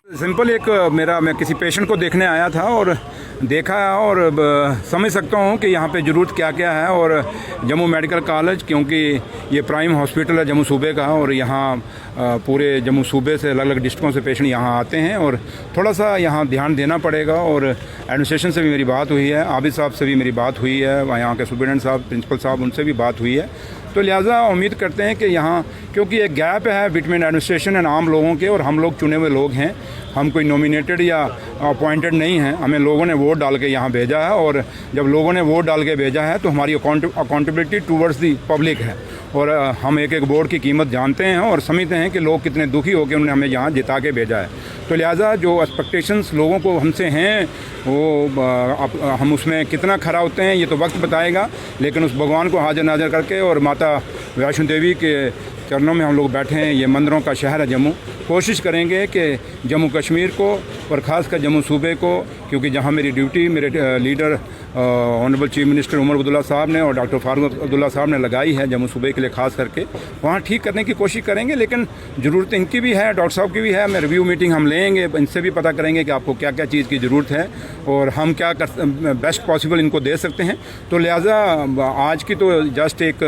Simple एक मैं किसी पेशेंट को देखने आया था और देखा और समझ सकता हूँ कि यहाँ पे ज़रूरत क्या क्या है। और जम्मू मेडिकल कॉलेज, क्योंकि ये प्राइम हॉस्पिटल है जम्मू सूबे का, और यहाँ पूरे जम्मू सूबे से अलग अलग डिस्ट्रिक्टों से पेशेंट यहाँ आते हैं और थोड़ा सा यहाँ ध्यान देना पड़ेगा। और एडमिनिस्ट्रेशन से भी मेरी बात हुई है, आबिद साहब से भी मेरी बात हुई है, यहाँ के सुपरिटेंडेंट साहब, प्रिंसिपल साहब, उनसे भी बात हुई है। तो लिहाजा उम्मीद करते हैं कि यहाँ, क्योंकि एक गैप है बिटवीन एडमिनिस्ट्रेशन एंड आम लोगों के, और हम लोग चुने हुए लोग हैं, हम कोई नॉमिनेटेड या अपॉइंटेड नहीं हैं, हमें लोगों ने वोट डाल के यहाँ भेजा है। और जब लोगों ने वोट डाल के भेजा है तो हमारी अकाउंटेबिलिटी टूवर्ड्स दी पब्लिक है, और हम एक एक वोट की कीमत जानते हैं और समझते हैं कि लोग कितने दुखी होकर उन्होंने हमें यहाँ जिता के भेजा है। तो लिहाजा जो एक्सपेक्टेशंस लोगों को हमसे हैं वो हम उसमें कितना खरा होते हैं ये तो वक्त बताएगा, लेकिन उस भगवान को हाजिर नाजिर करके और माता वैष्णो देवी के चरणों में हम लोग बैठे हैं। ये मंदिरों का शहर है जम्मू। कोशिश करेंगे कि जम्मू कश्मीर को और ख़ासकर जम्मू सूबे को, क्योंकि जहाँ मेरी ड्यूटी मेरे leader honourable chief minister Omar Abdullah sahab ने और डॉक्टर फारूक अब्दुल्ला साहब ने लगाई है जम्मू सूबे के लिए ख़ास करके, वहाँ ठीक करने की कोशिश करेंगे। लेकिन ज़रूरत इनकी भी है, डॉक्टर साहब की भी है। मैं रिव्यू मीटिंग हम लेंगे, इनसे भी पता करेंगे कि आपको क्या क्या चीज़ की ज़रूरत है और हम क्या बेस्ट पॉसिबल इनको दे सकते हैं। तो लिहाजा आज की तो जस्ट एक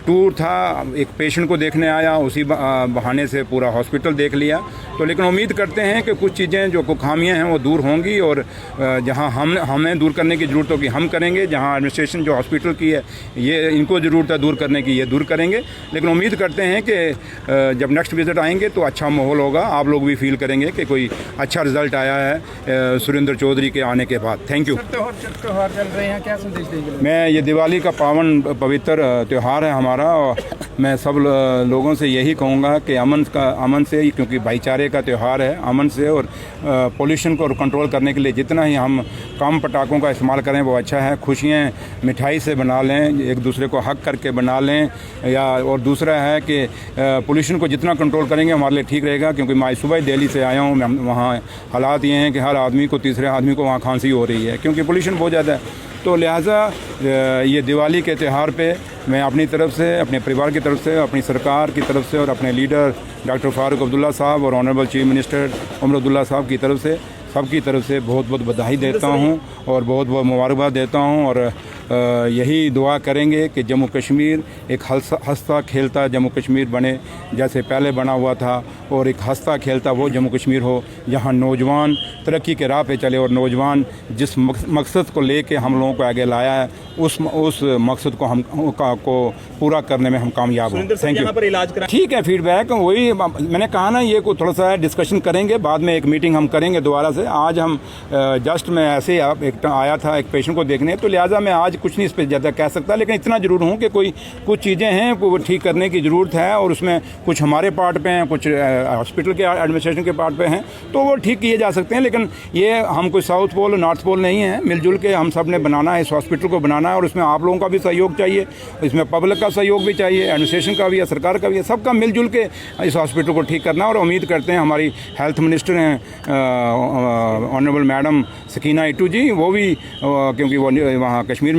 टूर था, एक पेशेंट को देखने आया, उसी बहाने से पूरा हॉस्पिटल देख लिया। तो लेकिन उम्मीद करते हैं कि कुछ चीज़ें जो खामियां हैं वो दूर होंगी, और जहां हमें दूर करने की ज़रूरत होगी हम करेंगे। जहां एडमिनिस्ट्रेशन जो हॉस्पिटल की है ये इनको ज़रूरत है दूर करने की, ये दूर करेंगे। लेकिन उम्मीद करते हैं कि जब नेक्स्ट विज़िट आएंगे तो अच्छा माहौल होगा, आप लोग भी फील करेंगे कि कोई अच्छा रिज़ल्ट आया है सुरेंद्र चौधरी के आने के बाद। Thank you. त्यौहार चल रहे हैं, क्या संदेश देंगे? मैं ये दिवाली का पावन पवित्र त्यौहार है हमारा, और मैं सब लोगों से यही कहूँगा कि अमन से, क्योंकि भाईचारे का त्यौहार है, अमन से और पोल्यूशन को कंट्रोल करने के लिए जितना ही हम कम पटाखों का इस्तेमाल करें वो अच्छा है। खुशियाँ मिठाई से बना लें, एक दूसरे को हक करके बना लें, या और दूसरा है कि पोल्यूशन को जितना कंट्रोल करेंगे हमारे लिए ठीक रहेगा। क्योंकि मैं सुबह दिल्ली से आया हूँ, वहाँ हालात ये हैं कि हर आदमी को, तीसरे आदमी को वहाँ खांसी हो रही है क्योंकि पोल्यूशन बहुत ज़्यादा है। तो लिहाजा ये दिवाली के त्यौहार पे मैं अपनी तरफ से, अपने परिवार की तरफ से, अपनी सरकार की तरफ से और अपने लीडर डॉक्टर फारूक अब्दुल्ला साहब और honourable chief minister Omar Abdullah sahab की तरफ से, सबकी तरफ से बहुत बहुत बधाई देता हूँ और बहुत बहुत मुबारकबाद देता हूँ। और यही दुआ करेंगे कि जम्मू कश्मीर एक हंसता खेलता जम्मू कश्मीर बने, जैसे पहले बना हुआ था, और एक हंसता खेलता वो जम्मू कश्मीर हो जहाँ नौजवान तरक्की के राह पे चले, और नौजवान जिस मकसद को लेके हम लोगों को आगे लाया है उस मकसद को पूरा करने में हम कामयाब हों। Thank you. ठीक है, फीडबैक वही मैंने कहा ना, ये को थोड़ा सा डिस्कशन करेंगे, बाद में एक मीटिंग हम करेंगे दोबारा से। आज हम जस्ट मैं ऐसे एक आया था एक पेशेंट को देखने, तो लिहाजा मैं आज कुछ नहीं इस पर ज़्यादा कह सकता, लेकिन इतना जरूर हूँ कि कुछ चीज़ें हैं वो ठीक करने की ज़रूरत है, और उसमें कुछ हमारे पार्ट पे हैं, कुछ हॉस्पिटल के एडमिनिस्ट्रेशन के पार्ट पे हैं, तो वो ठीक किए जा सकते हैं। लेकिन ये हम कोई साउथ पोल नॉर्थ पोल नहीं है, मिलजुल के हम सब ने बनाना है, इस हॉस्पिटल को बनाना है, और उसमें आप लोगों का भी सहयोग चाहिए, इसमें पब्लिक का सहयोग भी चाहिए, एडमिनिस्ट्रेशन का भी है, सरकार का भी है, सबका मिलजुल के इस हॉस्पिटल को ठीक करना। और उम्मीद करते हैं हमारी हेल्थ मिनिस्टर हैं ऑनरेबल मैडम सकीना इटू जी, वो भी क्योंकि वो वहाँ कश्मीर में